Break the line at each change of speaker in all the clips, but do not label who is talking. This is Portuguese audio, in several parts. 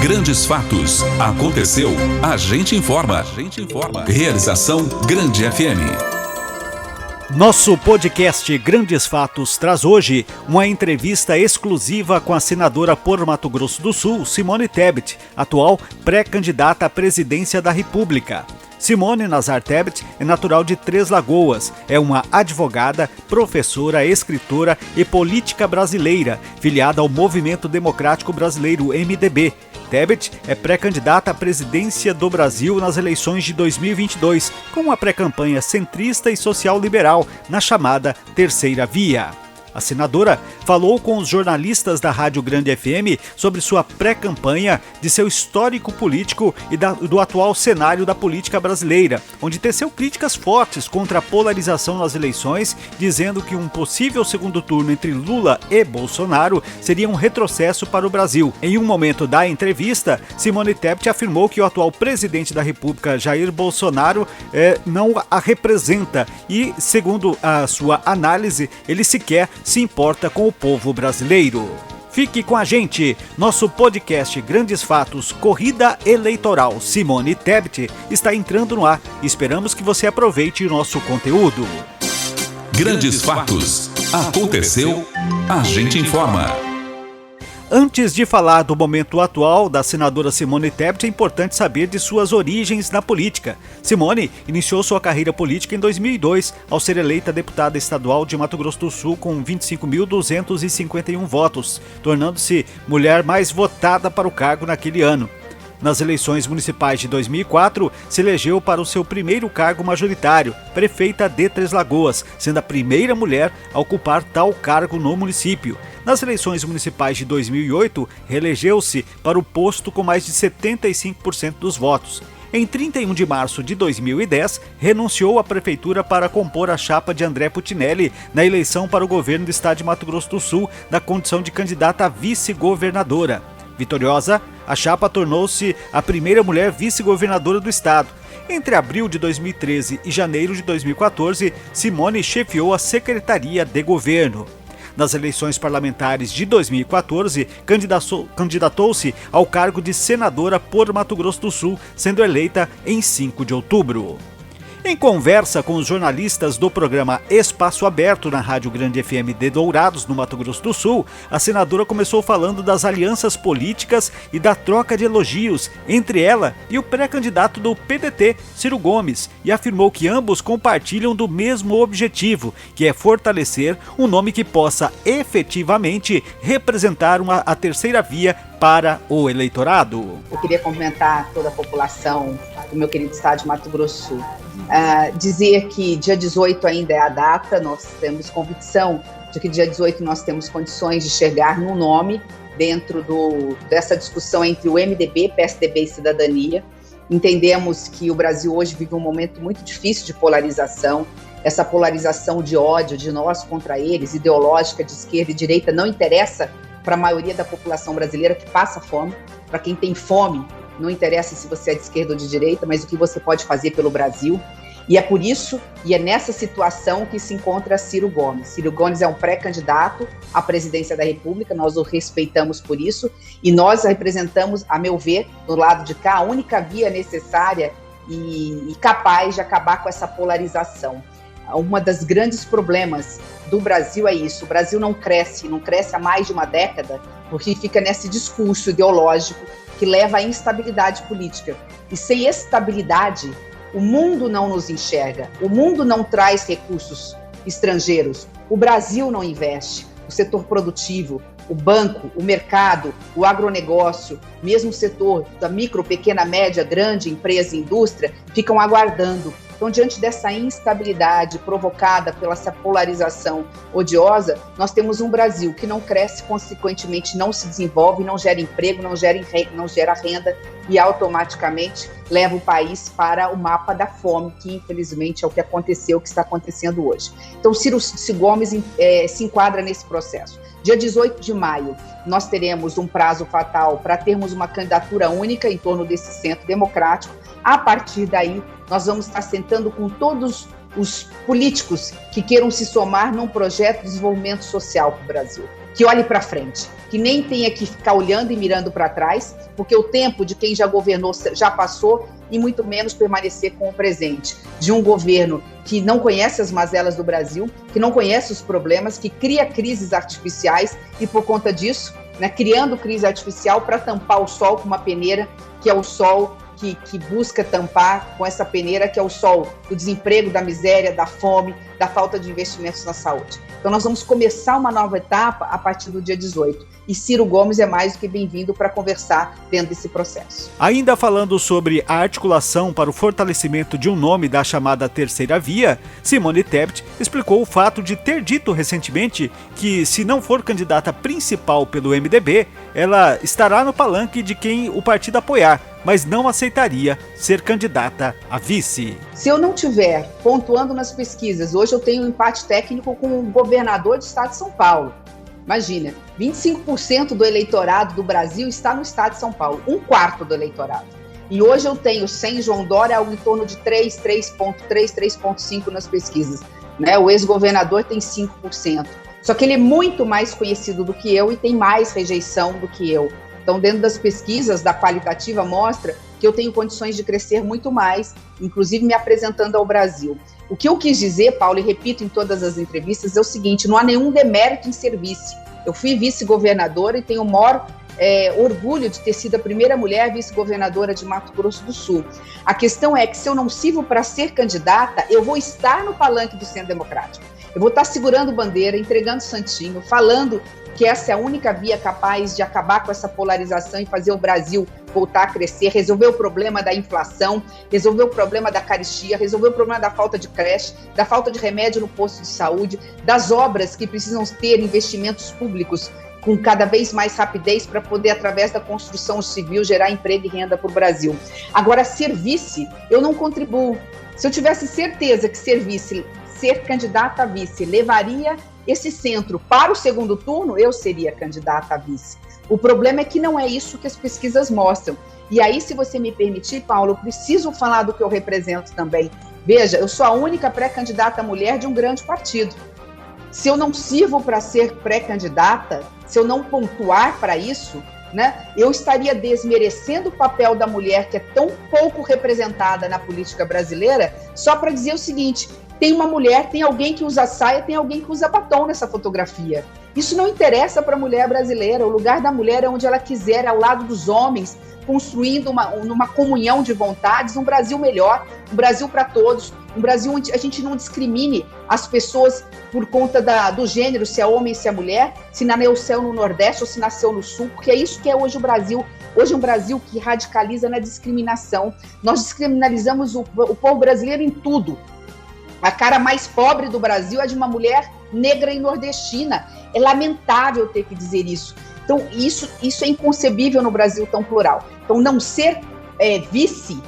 Grandes fatos. Aconteceu. A gente informa. Realização Grande FM.
Nosso podcast Grandes Fatos traz hoje uma entrevista exclusiva com a senadora por Mato Grosso do Sul, Simone Tebet, atual pré-candidata à presidência da República. Simone Nazar Tebet é natural de Três Lagoas, é uma advogada, professora, escritora e política brasileira, filiada ao Movimento Democrático Brasileiro, MDB. Tebet é pré-candidata à presidência do Brasil nas eleições de 2022, com uma pré-campanha centrista e social-liberal na chamada Terceira Via. A senadora falou com os jornalistas da Rádio Grande FM sobre sua pré-campanha, de seu histórico político e do atual cenário da política brasileira, onde teceu críticas fortes contra a polarização nas eleições, dizendo que um possível segundo turno entre Lula e Bolsonaro seria um retrocesso para o Brasil. Em um momento da entrevista, Simone Tebet afirmou que o atual presidente da República, Jair Bolsonaro, não a representa e, segundo a sua análise, ele sequer se importa com o povo brasileiro. Fique com a gente, nosso podcast Grandes Fatos, Corrida Eleitoral Simone Tebet está entrando no ar. Esperamos que você aproveite o nosso conteúdo.
Grandes Fatos. Aconteceu. A gente informa.
Antes de falar do momento atual da senadora Simone Tebet, é importante saber de suas origens na política. Simone iniciou sua carreira política em 2002, ao ser eleita deputada estadual de Mato Grosso do Sul com 25.251 votos, tornando-se mulher mais votada para o cargo naquele ano. Nas eleições municipais de 2004, se elegeu para o seu primeiro cargo majoritário, prefeita de Três Lagoas, sendo a primeira mulher a ocupar tal cargo no município. Nas eleições municipais de 2008, reelegeu-se para o posto com mais de 75% dos votos. Em 31 de março de 2010, renunciou à prefeitura para compor a chapa de André Putinelli na eleição para o governo do estado de Mato Grosso do Sul, na condição de candidata a vice-governadora. Vitoriosa, a chapa tornou-se a primeira mulher vice-governadora do estado. Entre abril de 2013 e janeiro de 2014, Simone chefiou a Secretaria de Governo. Nas eleições parlamentares de 2014, candidatou-se ao cargo de senadora por Mato Grosso do Sul, sendo eleita em 5 de outubro. Em conversa com os jornalistas do programa Espaço Aberto na Rádio Grande FM de Dourados, no Mato Grosso do Sul, a senadora começou falando das alianças políticas e da troca de elogios entre ela e o pré-candidato do PDT, Ciro Gomes, e afirmou que ambos compartilham do mesmo objetivo, que é fortalecer um nome que possa efetivamente representar a terceira via para o eleitorado.
Eu queria cumprimentar toda a população do meu querido estado de Mato Grosso do Sul. Dizer que dia 18 ainda é a data, nós temos convicção de que dia 18 nós temos condições de chegar num nome dentro dessa discussão entre o MDB, PSDB e Cidadania. Entendemos que o Brasil hoje vive um momento muito difícil de polarização. Essa polarização de ódio de nós contra eles, ideológica de esquerda e direita, não interessa para a maioria da população brasileira que passa fome. Para quem tem fome, não interessa se você é de esquerda ou de direita, mas o que você pode fazer pelo Brasil. E é por isso, e é nessa situação que se encontra Ciro Gomes. Ciro Gomes é um pré-candidato à presidência da República, nós o respeitamos por isso, e nós representamos, a meu ver, do lado de cá, a única via necessária e capaz de acabar com essa polarização. Um dos grandes problemas do Brasil é isso, o Brasil não cresce há mais de uma década, porque fica nesse discurso ideológico que leva à instabilidade política. E sem estabilidade, o mundo não nos enxerga, o mundo não traz recursos estrangeiros, o Brasil não investe, o setor produtivo, o banco, o mercado, o agronegócio, mesmo o setor da micro, pequena, média, grande empresa e indústria, ficam aguardando. Então, diante dessa instabilidade provocada pela essa polarização odiosa, nós temos um Brasil que não cresce, consequentemente não se desenvolve, não gera emprego, não gera renda e automaticamente leva o país para o mapa da fome, que infelizmente é o que aconteceu, o que está acontecendo hoje. Então, Ciro Gomes se enquadra nesse processo. Dia 18 de maio, nós teremos um prazo fatal para termos uma candidatura única em torno desse centro democrático. A partir daí, nós vamos estar sentando com todos os políticos que queiram se somar num projeto de desenvolvimento social para o Brasil. que olhe para frente, que nem tenha que ficar olhando e mirando para trás, porque o tempo de quem já governou já passou, e muito menos permanecer com o presente de um governo que não conhece as mazelas do Brasil, que não conhece os problemas, que cria crises artificiais e, por conta disso, né, criando crise artificial para tampar o sol com uma peneira, que é o sol que busca tampar com essa peneira, que é o sol do desemprego, da miséria, da fome, da falta de investimentos na saúde. Então nós vamos começar uma nova etapa a partir do dia 18. E Ciro Gomes é mais do que bem-vindo para conversar dentro desse processo.
Ainda falando sobre a articulação para o fortalecimento de um nome da chamada Terceira Via, Simone Tebet explicou o fato de ter dito recentemente que, se não for candidata principal pelo MDB, ela estará no palanque de quem o partido apoiar, mas não aceitaria ser candidata a vice.
Se eu não tiver pontuando nas pesquisas, hoje eu tenho um empate técnico com o governador do estado de São Paulo. Imagina, 25% do eleitorado do Brasil está no estado de São Paulo, 1/4 do eleitorado. E hoje eu tenho, sem João Dória, algo em torno de 3,5% nas pesquisas. Né? O ex-governador tem 5%. Só que ele é muito mais conhecido do que eu e tem mais rejeição do que eu. Então, dentro das pesquisas da qualitativa, mostra que eu tenho condições de crescer muito mais, inclusive me apresentando ao Brasil. O que eu quis dizer, Paulo, e repito em todas as entrevistas, é o seguinte: não há nenhum demérito em ser vice. Eu fui vice-governadora e tenho o maior orgulho de ter sido a primeira mulher vice-governadora de Mato Grosso do Sul. A questão é que, se eu não sirvo para ser candidata, eu vou estar no palanque do Centro Democrático. Eu vou estar segurando bandeira, entregando santinho, falando que essa é a única via capaz de acabar com essa polarização e fazer o Brasil voltar a crescer, resolver o problema da inflação, resolver o problema da carestia, resolver o problema da falta de creche, da falta de remédio no posto de saúde, das obras que precisam ter investimentos públicos com cada vez mais rapidez para poder, através da construção civil, gerar emprego e renda para o Brasil. Agora, ser vice, eu não contribuo. Se eu tivesse certeza que ser candidata a vice levaria esse centro para o segundo turno, eu seria candidata a vice. O problema é que não é isso que as pesquisas mostram. E aí, se você me permitir, Paulo, eu preciso falar do que eu represento também. Veja, eu sou a única pré-candidata mulher de um grande partido. Se eu não sirvo para ser pré-candidata, se eu não pontuar para isso, né, eu estaria desmerecendo o papel da mulher, que é tão pouco representada na política brasileira, só para dizer o seguinte: tem uma mulher, tem alguém que usa saia, tem alguém que usa batom nessa fotografia. Isso não interessa para a mulher brasileira. O lugar da mulher é onde ela quiser, ao lado dos homens, construindo uma comunhão de vontades, um Brasil melhor, um Brasil para todos, um Brasil onde a gente não discrimine as pessoas por conta do gênero, se é homem, se é mulher, se nasceu no Nordeste ou se nasceu no Sul, porque é isso que é hoje o Brasil. Hoje é um Brasil que radicaliza na discriminação. Nós descriminalizamos o povo brasileiro em tudo. A cara mais pobre do Brasil é de uma mulher negra e nordestina. É lamentável ter que dizer isso. Então, isso é inconcebível no Brasil tão plural. Então, não ser vice,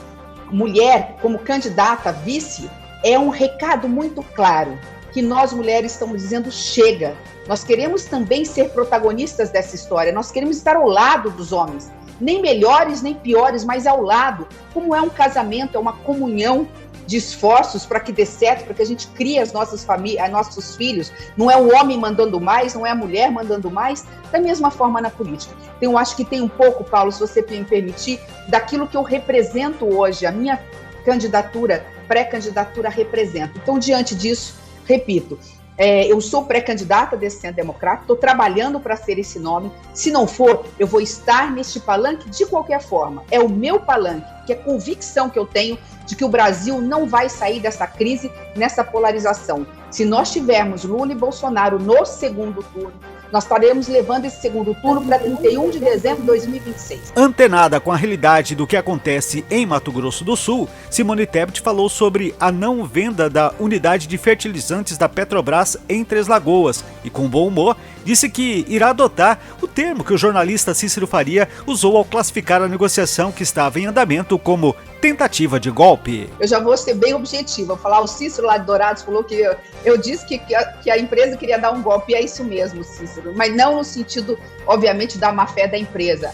mulher, como candidata a vice, é um recado muito claro, que nós, mulheres, estamos dizendo chega. Nós queremos também ser protagonistas dessa história, nós queremos estar ao lado dos homens, nem melhores, nem piores, mas ao lado. Como é um casamento, é uma comunhão de esforços para que dê certo, para que a gente crie as nossas famílias, nossos filhos. Não é o homem mandando mais, não é a mulher mandando mais, da mesma forma na política. Então, eu acho que tem um pouco, Paulo, se você me permitir, daquilo que eu represento hoje, a minha candidatura, pré-candidatura representa. Então, diante disso, repito, eu sou pré-candidata desse Centro Democrático, estou trabalhando para ser esse nome. Se não for, eu vou estar neste palanque de qualquer forma. É o meu palanque, que é a convicção que eu tenho de que o Brasil não vai sair dessa crise, nessa polarização. Se nós tivermos Lula e Bolsonaro no segundo turno, nós estaremos levando esse segundo turno para 31 de dezembro de 2026.
Antenada com a realidade do que acontece em Mato Grosso do Sul, Simone Tebet falou sobre a não venda da unidade de fertilizantes da Petrobras em Três Lagoas e, com bom humor, disse que irá adotar o termo que o jornalista Cícero Faria usou ao classificar a negociação que estava em andamento como tentativa de golpe.
Eu já vou ser bem objetiva, vou falar, o Cícero lá de Dourados falou que eu disse que a empresa queria dar um golpe, e é isso mesmo, Cícero, mas não no sentido, obviamente, da má-fé da empresa.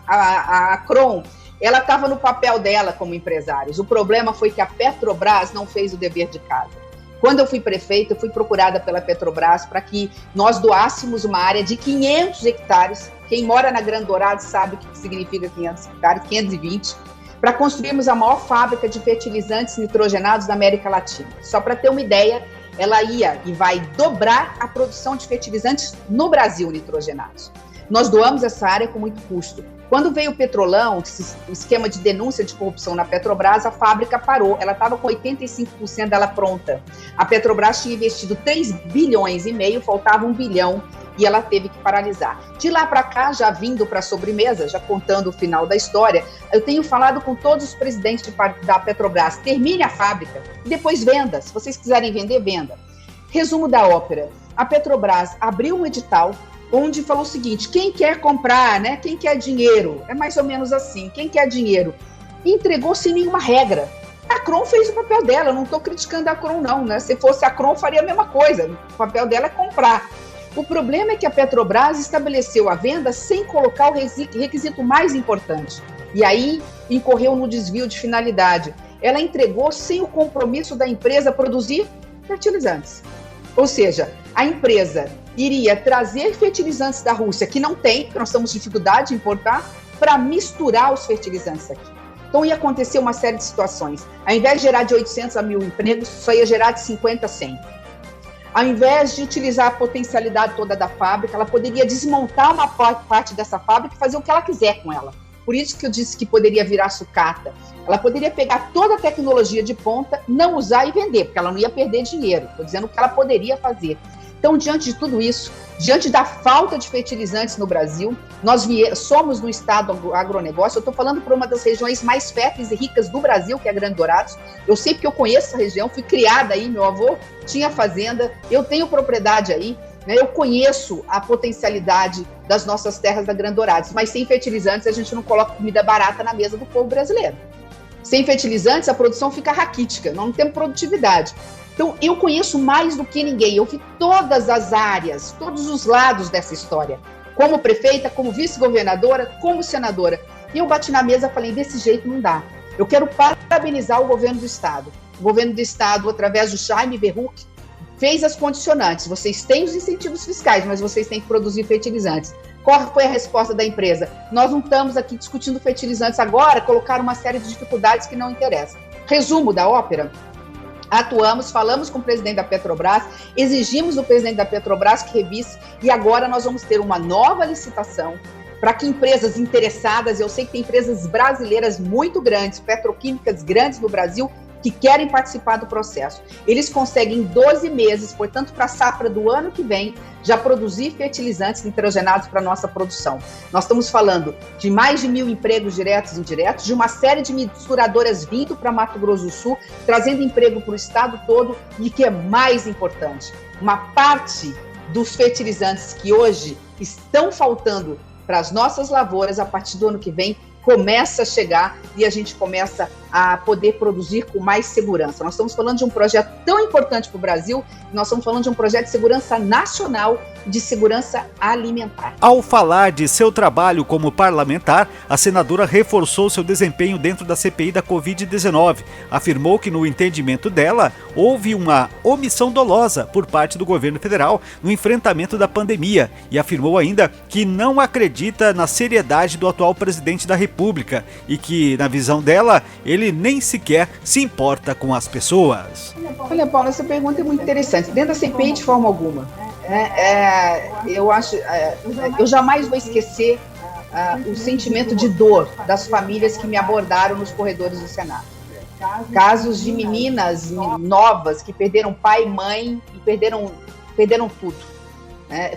A Crom, ela estava no papel dela como empresários. O problema foi que a Petrobras não fez o dever de casa. Quando eu fui prefeita, eu fui procurada pela Petrobras para que nós doássemos uma área de 500 hectares. Quem mora na Grande Dourado sabe o que significa 500 hectares, 520, para construirmos a maior fábrica de fertilizantes nitrogenados da América Latina. Só para ter uma ideia, ela ia e vai dobrar a produção de fertilizantes no Brasil nitrogenados. Nós doamos essa área com muito custo. Quando veio o Petrolão, esse esquema de denúncia de corrupção na Petrobras, a fábrica parou. Ela estava com 85% dela pronta. A Petrobras tinha investido 3,5 bilhões, faltava 1 bilhão e ela teve que paralisar. De lá para cá, já vindo para a sobremesa, já contando o final da história, eu tenho falado com todos os presidentes da Petrobras, termine a fábrica e depois venda. Se vocês quiserem vender, venda. Resumo da ópera. A Petrobras abriu um edital onde falou o seguinte: quem quer comprar, né? Quem quer dinheiro? É mais ou menos assim, quem quer dinheiro? Entregou sem nenhuma regra. A Cron fez o papel dela, eu não estou criticando a Cron não, né? Se fosse a Cron, faria a mesma coisa, o papel dela é comprar. O problema é que a Petrobras estabeleceu a venda sem colocar o requisito mais importante. E aí incorreu no desvio de finalidade. Ela entregou sem o compromisso da empresa produzir fertilizantes. Ou seja, a empresa iria trazer fertilizantes da Rússia, que não tem, porque nós temos dificuldade de importar, para misturar os fertilizantes aqui. Então ia acontecer uma série de situações. Ao invés de gerar de 800 a 1.000 empregos, só ia gerar de 50 a 100. Ao invés de utilizar a potencialidade toda da fábrica, ela poderia desmontar uma parte dessa fábrica e fazer o que ela quiser com ela. Por isso que eu disse que poderia virar sucata. Ela poderia pegar toda a tecnologia de ponta, não usar e vender, porque ela não ia perder dinheiro. Estou dizendo o que ela poderia fazer. Então, diante de tudo isso, diante da falta de fertilizantes no Brasil, nós somos no estado do agronegócio. Eu estou falando para uma das regiões mais férteis e ricas do Brasil, que é a Grande Dourados. Eu sei porque eu conheço essa região, fui criada aí, meu avô tinha fazenda, eu tenho propriedade aí, né? Eu conheço a potencialidade das nossas terras da Grande Dourados, mas sem fertilizantes a gente não coloca comida barata na mesa do povo brasileiro. Sem fertilizantes a produção fica raquítica, não temos produtividade. Então, eu conheço mais do que ninguém, eu vi todas as áreas, todos os lados dessa história, como prefeita, como vice-governadora, como senadora. E eu bati na mesa e falei, desse jeito não dá. Eu quero parabenizar o governo do Estado. O governo do Estado, através do Jaime Berruc, fez as condicionantes. Vocês têm os incentivos fiscais, mas vocês têm que produzir fertilizantes. Qual foi a resposta da empresa? Nós não estamos aqui discutindo fertilizantes agora, colocaram uma série de dificuldades que não interessam. Resumo da ópera. Atuamos, falamos com o presidente da Petrobras, exigimos do presidente da Petrobras que revisse e agora nós vamos ter uma nova licitação para que empresas interessadas, eu sei que tem empresas brasileiras muito grandes, petroquímicas grandes no Brasil, que querem participar do processo. Eles conseguem em 12 meses, portanto, para a safra do ano que vem, já produzir fertilizantes nitrogenados para a nossa produção. Nós estamos falando de mais de 1.000 empregos diretos e indiretos, de uma série de misturadoras vindo para Mato Grosso do Sul, trazendo emprego para o estado todo e, que é mais importante, uma parte dos fertilizantes que hoje estão faltando para as nossas lavouras, a partir do ano que vem, começa a chegar e a gente começa a poder produzir com mais segurança. Nós estamos falando de um projeto tão importante para o Brasil, nós estamos falando de um projeto de segurança nacional, de segurança alimentar.
Ao falar de seu trabalho como parlamentar, a senadora reforçou seu desempenho dentro da CPI da Covid-19. Afirmou que, no entendimento dela, houve uma omissão dolosa por parte do governo federal no enfrentamento da pandemia e afirmou ainda que não acredita na seriedade do atual presidente da República e que, na visão dela, ele nem sequer se importa com as pessoas.
Olha, Paulo, essa pergunta é muito interessante. Dentro da CPI, de forma alguma. Eu jamais vou esquecer o sentimento de dor das famílias que me abordaram nos corredores do Senado. Casos de meninas novas que perderam pai e mãe e perderam tudo.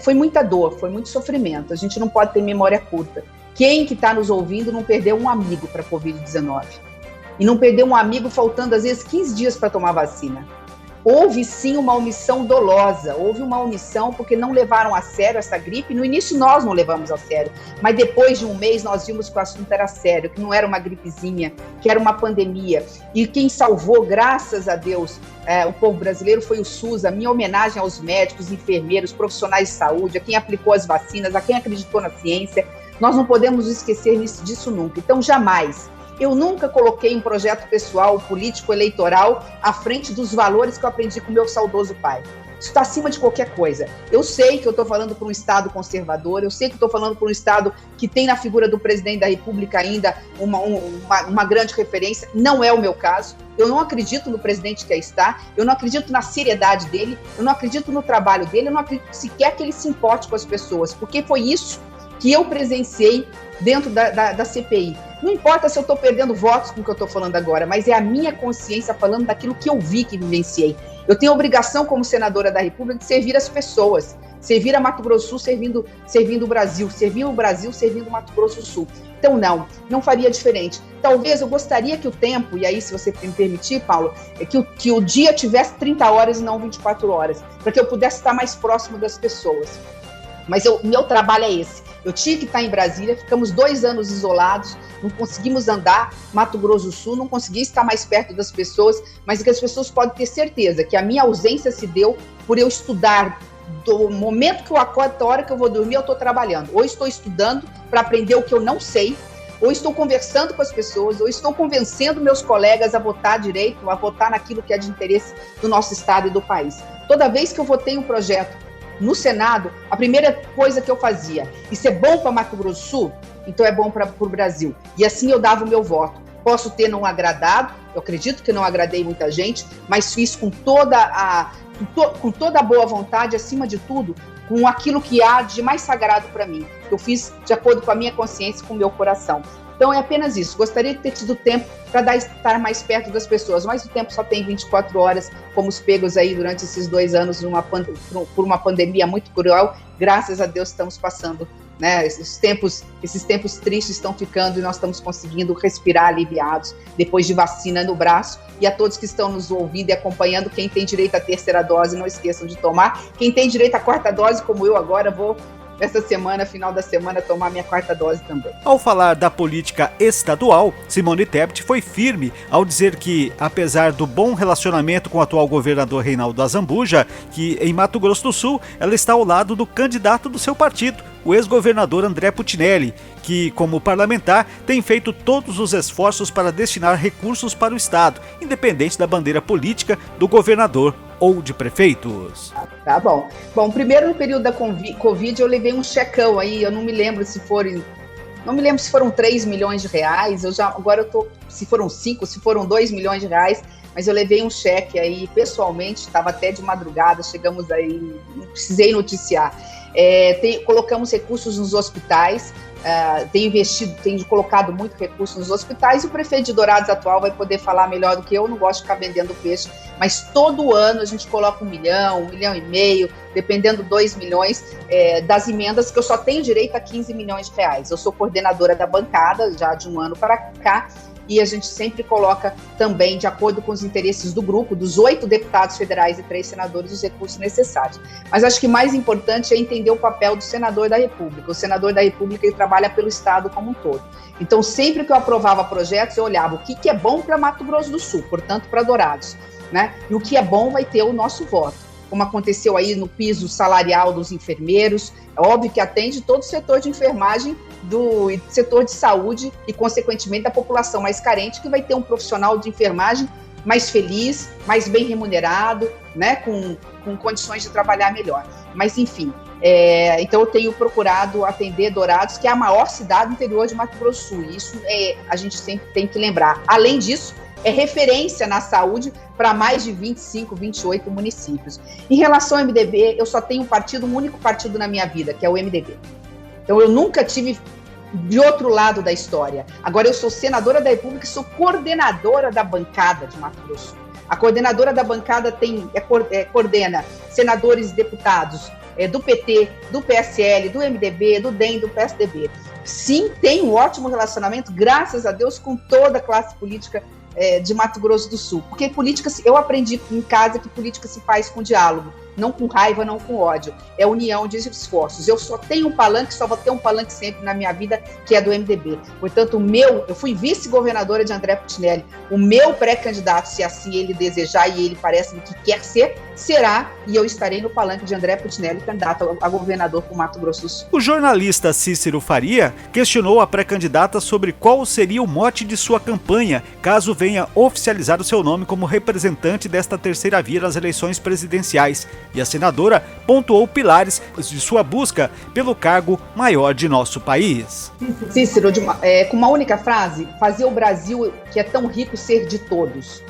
Foi muita dor, foi muito sofrimento. A gente não pode ter memória curta. Quem que está nos ouvindo não perdeu um amigo para a Covid-19? E não perdeu um amigo faltando, às vezes, 15 dias para tomar vacina. Houve, sim, uma omissão dolosa. Houve uma omissão porque não levaram a sério essa gripe. No início, nós não levamos a sério. Mas depois de um mês, nós vimos que o assunto era sério, que não era uma gripezinha, que era uma pandemia. E quem salvou, graças a Deus, o povo brasileiro foi o SUS. A minha homenagem aos médicos, enfermeiros, profissionais de saúde, a quem aplicou as vacinas, a quem acreditou na ciência. Nós não podemos esquecer disso nunca. Então, jamais. Eu nunca coloquei um projeto pessoal, político, eleitoral à frente dos valores que eu aprendi com meu saudoso pai. Isso está acima de qualquer coisa. Eu sei que eu estou falando para um Estado conservador, eu sei que estou falando para um Estado que tem na figura do presidente da República ainda uma grande referência. Não é o meu caso. Eu não acredito no presidente que aí está, eu não acredito na seriedade dele, eu não acredito no trabalho dele, eu não acredito sequer que ele se importe com as pessoas, porque foi isso que eu presenciei dentro da CPI. Não importa se eu estou perdendo votos com o que eu estou falando agora, mas é a minha consciência falando daquilo que eu vi, que vivenciei. Eu tenho a obrigação, como senadora da República, de servir as pessoas, servir a Mato Grosso do Sul servindo o Brasil, servir o Brasil servindo o Mato Grosso do Sul. Então, não faria diferente. Talvez eu gostaria que o tempo, e aí se você me permitir, Paulo, que o dia tivesse 30 horas e não 24 horas, para que eu pudesse estar mais próximo das pessoas. Mas meu trabalho é esse. Eu tinha que estar em Brasília, ficamos 2 anos isolados, não conseguimos andar, Mato Grosso do Sul, não consegui estar mais perto das pessoas, mas que as pessoas podem ter certeza que a minha ausência se deu por eu estudar. Do momento que eu acordo até a hora que eu vou dormir, eu estou trabalhando. Ou estou estudando para aprender o que eu não sei, ou estou conversando com as pessoas, ou estou convencendo meus colegas a votar direito, a votar naquilo que é de interesse do nosso Estado e do país. Toda vez que eu votei um projeto no Senado, a primeira coisa que eu fazia, isso é bom para Mato Grosso do Sul? Então é bom para o Brasil. E assim eu dava o meu voto. Posso ter não agradado, eu acredito que não agradei muita gente, mas fiz com toda a boa vontade, acima de tudo, com aquilo que há de mais sagrado para mim. Eu fiz de acordo com a minha consciência e com o meu coração. Então é apenas isso. Gostaria de ter tido tempo para estar mais perto das pessoas, mas o tempo só tem 24 horas, fomos pegos aí durante esses 2 anos por uma pandemia muito cruel. Graças a Deus estamos passando, né? Esses tempos tristes estão ficando e nós estamos conseguindo respirar aliviados depois de vacina no braço. E a todos que estão nos ouvindo e acompanhando, quem tem direito à 3ª dose, não esqueçam de tomar. Quem tem direito à 4ª dose, como eu agora, vou essa semana, final da semana, tomar minha 4ª dose também.
Ao falar da política estadual, Simone Tebet foi firme ao dizer que, apesar do bom relacionamento com o atual governador Reinaldo Azambuja, que em Mato Grosso do Sul ela está ao lado do candidato do seu partido, o ex-governador André Putinelli, que, como parlamentar, tem feito todos os esforços para destinar recursos para o Estado, independente da bandeira política do governador ou de prefeitos.
Tá bom. Bom, primeiro no período da Covid eu levei um checão aí, eu não me lembro se foram 3 milhões de reais, se foram 5, se foram 2 milhões de reais, mas eu levei um cheque aí pessoalmente, estava até de madrugada, chegamos aí, não precisei noticiar. Colocamos recursos nos hospitais, tenho colocado muito recurso nos hospitais, e o prefeito de Dourados atual vai poder falar melhor do que eu, não gosto de ficar vendendo peixe, mas todo ano a gente coloca 1 milhão, 1,5 milhão, dependendo 2 milhões das emendas, que eu só tenho direito a 15 milhões de reais. Eu sou coordenadora da bancada já de um ano para cá, e a gente sempre coloca também, de acordo com os interesses do grupo, dos 8 deputados federais e 3 senadores, os recursos necessários. Mas acho que mais importante é entender o papel do senador da República. O senador da República, ele trabalha pelo Estado como um todo. Então, sempre que eu aprovava projetos, eu olhava o que é bom para Mato Grosso do Sul, portanto, para Dourados, né? E o que é bom vai ter o nosso voto, como aconteceu aí no piso salarial dos enfermeiros. É óbvio que atende todo o setor de enfermagem do setor de saúde e, consequentemente, da população mais carente, que vai ter um profissional de enfermagem mais feliz, mais bem remunerado, né, com condições de trabalhar melhor. Mas, enfim, então eu tenho procurado atender Dourados, que é a maior cidade do interior de Mato Grosso do Sul. E isso a gente sempre tem que lembrar. Além disso, é referência na saúde para mais de 25, 28 municípios. Em relação ao MDB, eu só tenho um único partido na minha vida, que é o MDB. Então, eu nunca tive de outro lado da história. Agora, eu sou senadora da República e sou coordenadora da bancada de Mato Grosso. A coordenadora da bancada coordena senadores e deputados do PT, do PSL, do MDB, do DEM, do PSDB. Sim, tem um ótimo relacionamento, graças a Deus, com toda a classe política de Mato Grosso do Sul. Porque eu aprendi em casa que política se faz com diálogo. não com raiva, não com ódio. É união de esforços. Eu só tenho um palanque, só vou ter um palanque sempre na minha vida, que é do MDB. Portanto, eu fui vice-governadora de André Putinelli. O meu pré-candidato, se assim ele desejar e ele parece que quer ser, será, e eu estarei no palanque de André Putinelli, candidato a governador por Mato Grosso do Sul.
O jornalista Cícero Faria questionou a pré-candidata sobre qual seria o mote de sua campanha, caso venha oficializar o seu nome como representante desta terceira via nas eleições presidenciais. E a senadora pontuou pilares de sua busca pelo cargo maior de nosso país.
Cícero, com uma única frase, fazer o Brasil, que é tão rico, ser de todos.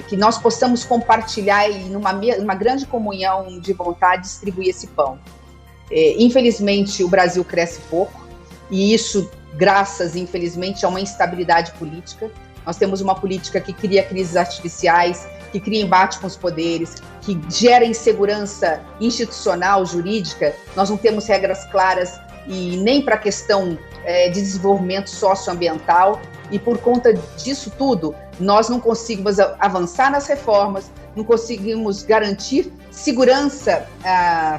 Que nós possamos compartilhar e numa grande comunhão de vontade distribuir esse pão. Infelizmente, o Brasil cresce pouco, e isso graças, infelizmente, a uma instabilidade política. Nós temos uma política que cria crises artificiais, que cria embate com os poderes, que gera insegurança institucional, jurídica. Nós não temos regras claras e nem para a questão de desenvolvimento socioambiental, e por conta disso tudo, nós não conseguimos avançar nas reformas, não conseguimos garantir segurança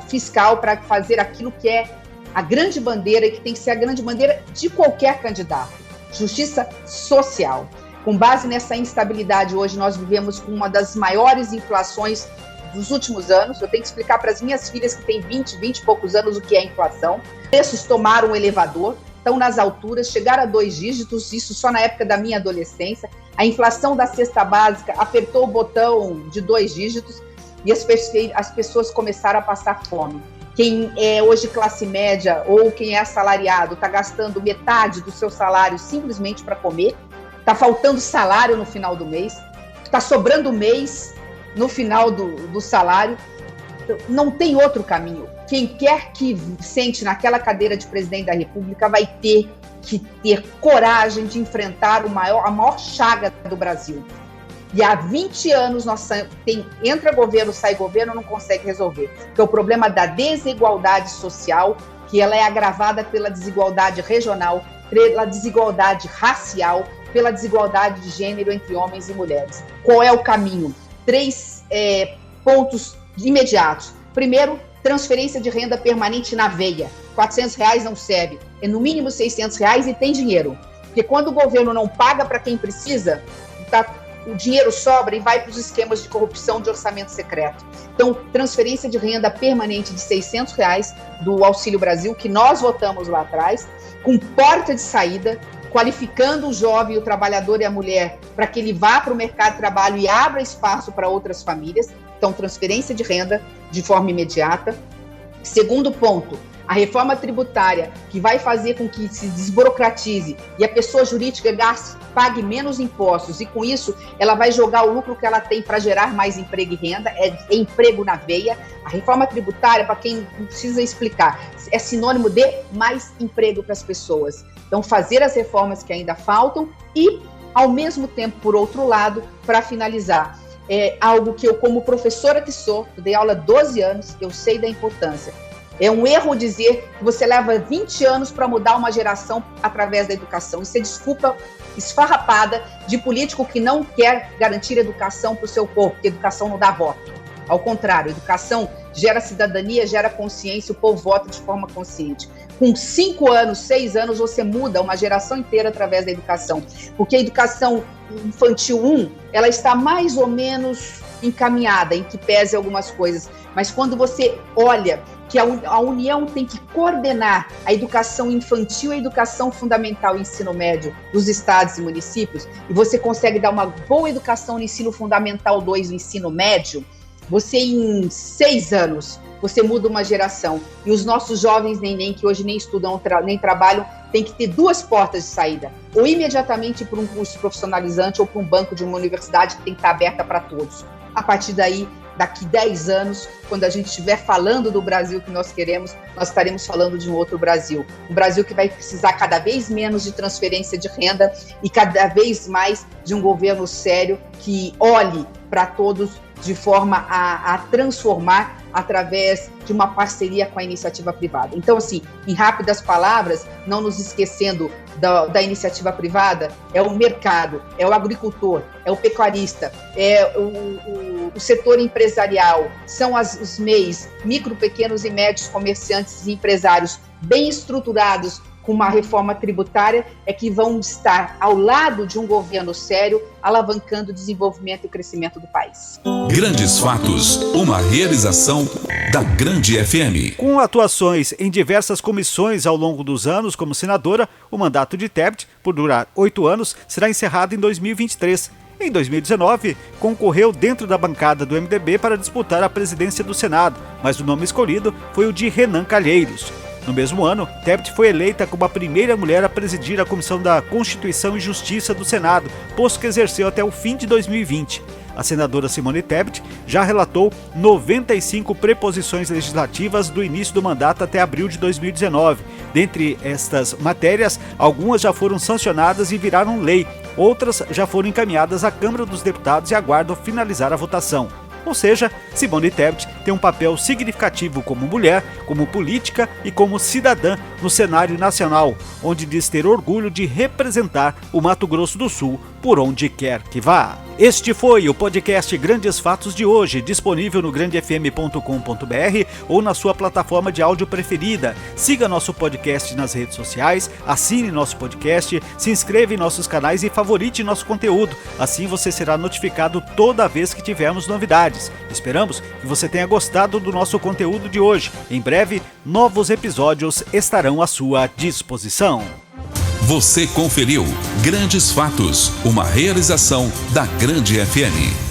fiscal para fazer aquilo que é a grande bandeira e que tem que ser a grande bandeira de qualquer candidato, justiça social. Com base nessa instabilidade, hoje nós vivemos com uma das maiores inflações dos últimos anos. Eu tenho que explicar para as minhas filhas que têm 20 e poucos anos o que é inflação. Preços tomaram o elevador, estão nas alturas, chegaram a 2 dígitos, isso só na época da minha adolescência. A inflação da cesta básica apertou o botão de 2 dígitos e as pessoas começaram a passar fome. Quem é hoje classe média ou quem é assalariado está gastando metade do seu salário simplesmente para comer, está faltando salário no final do mês, está sobrando mês no final do salário. Não tem outro caminho. Quem quer que sente naquela cadeira de presidente da República vai ter que ter coragem de enfrentar a maior chaga do Brasil. E há 20 anos entra governo, sai governo, não consegue resolver. Que é o problema da desigualdade social, que ela é agravada pela desigualdade regional, pela desigualdade racial, pela desigualdade de gênero entre homens e mulheres. Qual é o caminho? 3 pontos imediatos. Primeiro, transferência de renda permanente na veia. R$400 não serve. É no mínimo R$600 e tem dinheiro. Porque quando o governo não paga para quem precisa, o dinheiro sobra e vai para os esquemas de corrupção de orçamento secreto. Então, transferência de renda permanente de R$600 do Auxílio Brasil, que nós votamos lá atrás, com porta de saída, qualificando o jovem, o trabalhador e a mulher para que ele vá para o mercado de trabalho e abra espaço para outras famílias. Então, transferência de renda de forma imediata. Segundo ponto, a reforma tributária, que vai fazer com que se desburocratize e a pessoa jurídica pague menos impostos, e com isso ela vai jogar o lucro que ela tem para gerar mais emprego e renda, é emprego na veia. A reforma tributária, para quem não precisa explicar, é sinônimo de mais emprego para as pessoas. Então, fazer as reformas que ainda faltam e, ao mesmo tempo, por outro lado, para finalizar, é algo que eu, como professora que sou, eu dei aula há 12 anos, eu sei da importância. É um erro dizer que você leva 20 anos para mudar uma geração através da educação. Isso é desculpa esfarrapada de político que não quer garantir educação para o seu povo, porque educação não dá voto. Ao contrário, educação gera cidadania, gera consciência, o povo vota de forma consciente. Com 5 anos, 6 anos, você muda uma geração inteira através da educação. Porque a educação infantil 1, ela está mais ou menos encaminhada, em que pese algumas coisas. Mas quando você olha que a União tem que coordenar a educação infantil e a educação fundamental e ensino médio dos estados e municípios, e você consegue dar uma boa educação no ensino fundamental 2 no ensino médio, você em 6 anos, você muda uma geração. E os nossos jovens neném, que hoje nem estudam nem trabalham, tem que ter 2 portas de saída. Ou imediatamente para um curso profissionalizante ou para um banco de uma universidade que tem que estar aberta para todos. A partir daí, daqui 10 anos, quando a gente estiver falando do Brasil que nós queremos, nós estaremos falando de um outro Brasil. Um Brasil que vai precisar cada vez menos de transferência de renda e cada vez mais de um governo sério que olhe para todos de forma a transformar através de uma parceria com a iniciativa privada. Então, assim, em rápidas palavras, não nos esquecendo da iniciativa privada, é o mercado, é o agricultor, é o pecuarista, é o lado, o setor empresarial, são os MEIs, micro, pequenos e médios comerciantes e empresários bem estruturados, com uma reforma tributária, é que vão estar ao lado de um governo sério, alavancando o desenvolvimento e o crescimento do país.
Grandes Fatos, uma realização da Grande FM.
Com atuações em diversas comissões ao longo dos anos como senadora, o mandato de Tebet, por durar 8 anos, será encerrado em 2023. Em 2019, concorreu dentro da bancada do MDB para disputar a presidência do Senado, mas o nome escolhido foi o de Renan Calheiros. No mesmo ano, Tebet foi eleita como a primeira mulher a presidir a Comissão da Constituição e Justiça do Senado, posto que exerceu até o fim de 2020. A senadora Simone Tebet já relatou 95 preposições legislativas do início do mandato até abril de 2019. Dentre estas matérias, algumas já foram sancionadas e viraram lei, outras já foram encaminhadas à Câmara dos Deputados e aguardam finalizar a votação. Ou seja, Simone Tebet tem um papel significativo como mulher, como política e como cidadã no cenário nacional, onde diz ter orgulho de representar o Mato Grosso do Sul por onde quer que vá. Este foi o podcast Grandes Fatos de hoje, disponível no grandefm.com.br ou na sua plataforma de áudio preferida. Siga nosso podcast nas redes sociais, assine nosso podcast, se inscreva em nossos canais e favorite nosso conteúdo. Assim você será notificado toda vez que tivermos novidades. Esperamos que você tenha gostado do nosso conteúdo de hoje. Em breve, novos episódios estarão à sua disposição.
Você conferiu Grandes Fatos, uma realização da Grande FM.